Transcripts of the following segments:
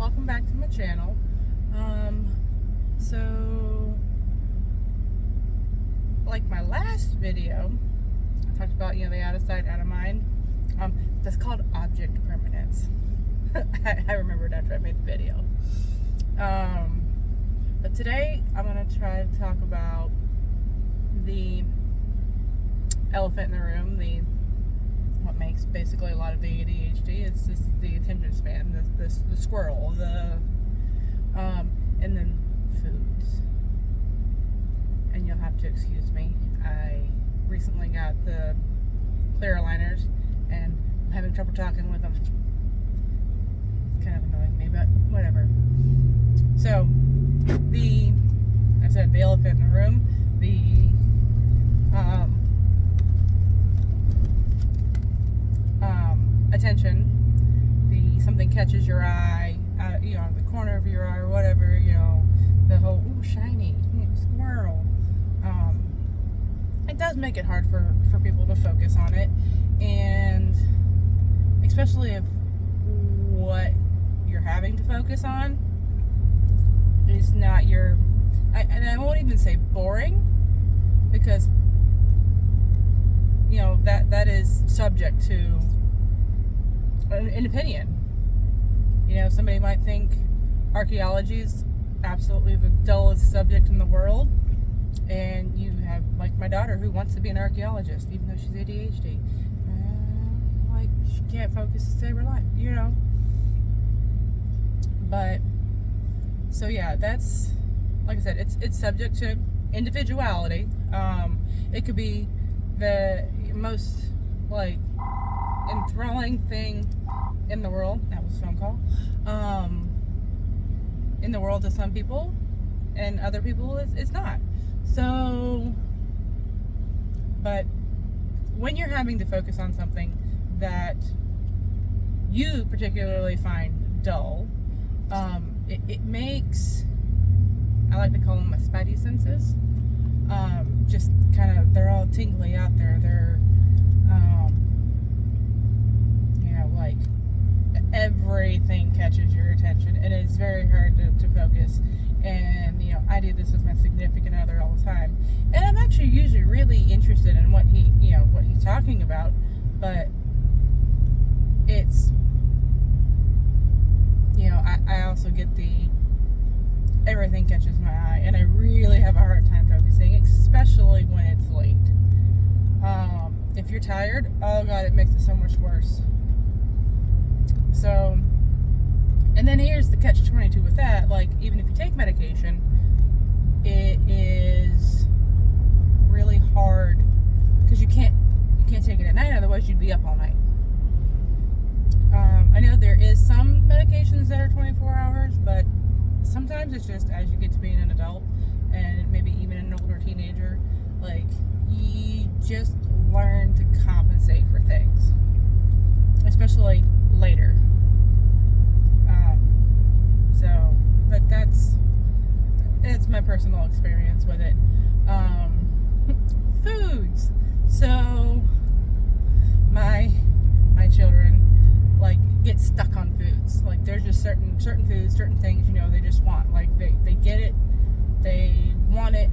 welcome back to my channel. So like my last video, I talked about, the out of sight, out of mind. That's called object permanence. I remembered after I made the video. But today I'm going to try to talk about the elephant in the room, what makes basically a lot of the ADHD. It's just the attention span, the squirrel, and then foods. And you'll have to excuse me. I recently got the clear aligners, and I'm having trouble talking with them. It's kind of annoying me, but whatever. So, the elephant in the room, attention, something catches your eye, the corner of your eye or whatever, the whole, ooh, shiny, squirrel. It does make it hard for people to focus on it, and especially if what you're having to focus on is not and I won't even say boring, because that is subject to an opinion. Somebody might think archaeology is absolutely the dullest subject in the world, and you have, like, my daughter who wants to be an archaeologist even though she's ADHD. She can't focus to save her life, But so yeah, that's, like I said, it's subject to individuality. It could be the most enthralling thing in the world. That was a phone call. In the world to some people, and other people it's not. So, but when you're having to focus on something that you particularly find dull, it makes, I like to call them my spidey senses, just kind of, they're all tingly out there. They're, like, everything catches your attention, and it's very hard to focus. And I do this with my significant other all the time, and I'm actually usually really interested in what he's talking about, but it's, I also get everything catches my eye, and I really have a hard time focusing, especially when it's late. If you're tired, oh god, it makes it so much worse. So, and then here's the catch-22 with that. Like, even if you take medication, it is really hard, because you can't take it at night, otherwise you'd be up all night. I know there is some medications that are 24 hours, but sometimes it's just, as you get to being an adult, and maybe even an older teenager, like, you just learn to compensate for things, especially later. But that's my personal experience with it. Foods. So my children, like, get stuck on foods. Like, there's just certain foods, certain things, they just want. Like, they get it, they want it.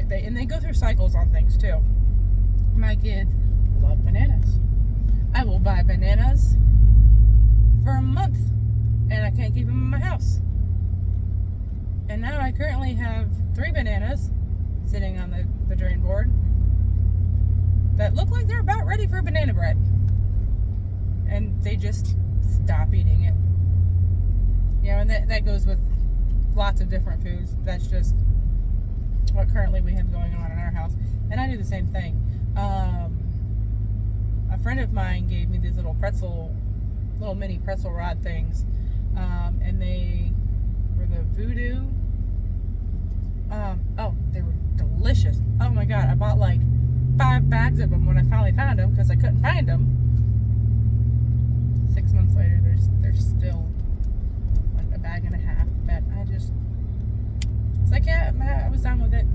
They go through cycles on things too. My kids love bananas. I will buy bananas for a month, and I can't keep them in my house. And now I currently have 3 bananas sitting on the drain board that look like they're about ready for banana bread, and they just stop eating it. And that goes with lots of different foods. That's just what currently we have going on in our house, and I do the same thing. A friend of mine gave me these little mini pretzel rod things, and they were the voodoo. They were delicious. Oh my god, I bought like 5 bags of them when I finally found them, because I couldn't find them. 6 months later, they're still like a bag and a half. But it's like, yeah, I was done with it.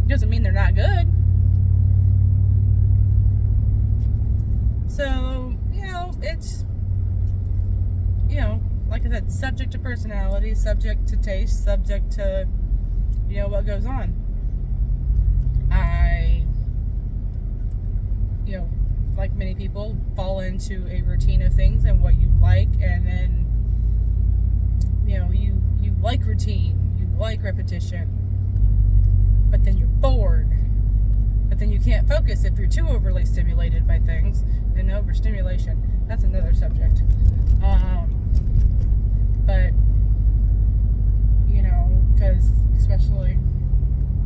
Doesn't mean they're not good. So, it's, you know, like I said, subject to personality, subject to taste, subject to, you know, what goes on. I, you know, like many people, fall into a routine of things and what you like, and then, you know, you like routine, you like repetition, but then you're bored. But then you can't focus if you're too overly stimulated by things. And overstimulation, that's another subject. But, you know, because especially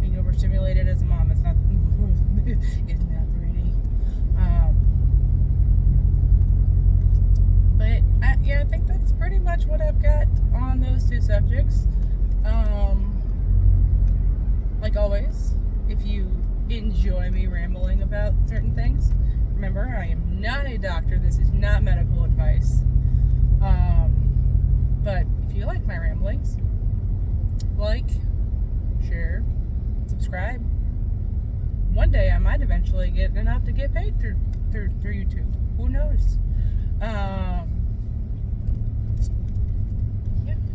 being overstimulated as a mom, it's not, isn't that pretty? But, yeah, I think that's pretty much what I've got on those two subjects. Like always, if you enjoy me rambling about certain things, remember, I am not a doctor. This is not medical advice. But if you like my ramblings, like, share, subscribe. One day I might eventually get enough to get paid through YouTube. Who knows? Yeah.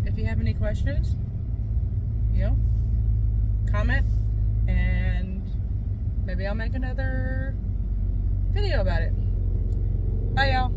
If you have any questions, you know, comment, and maybe I'll make another video about it. Bye, y'all.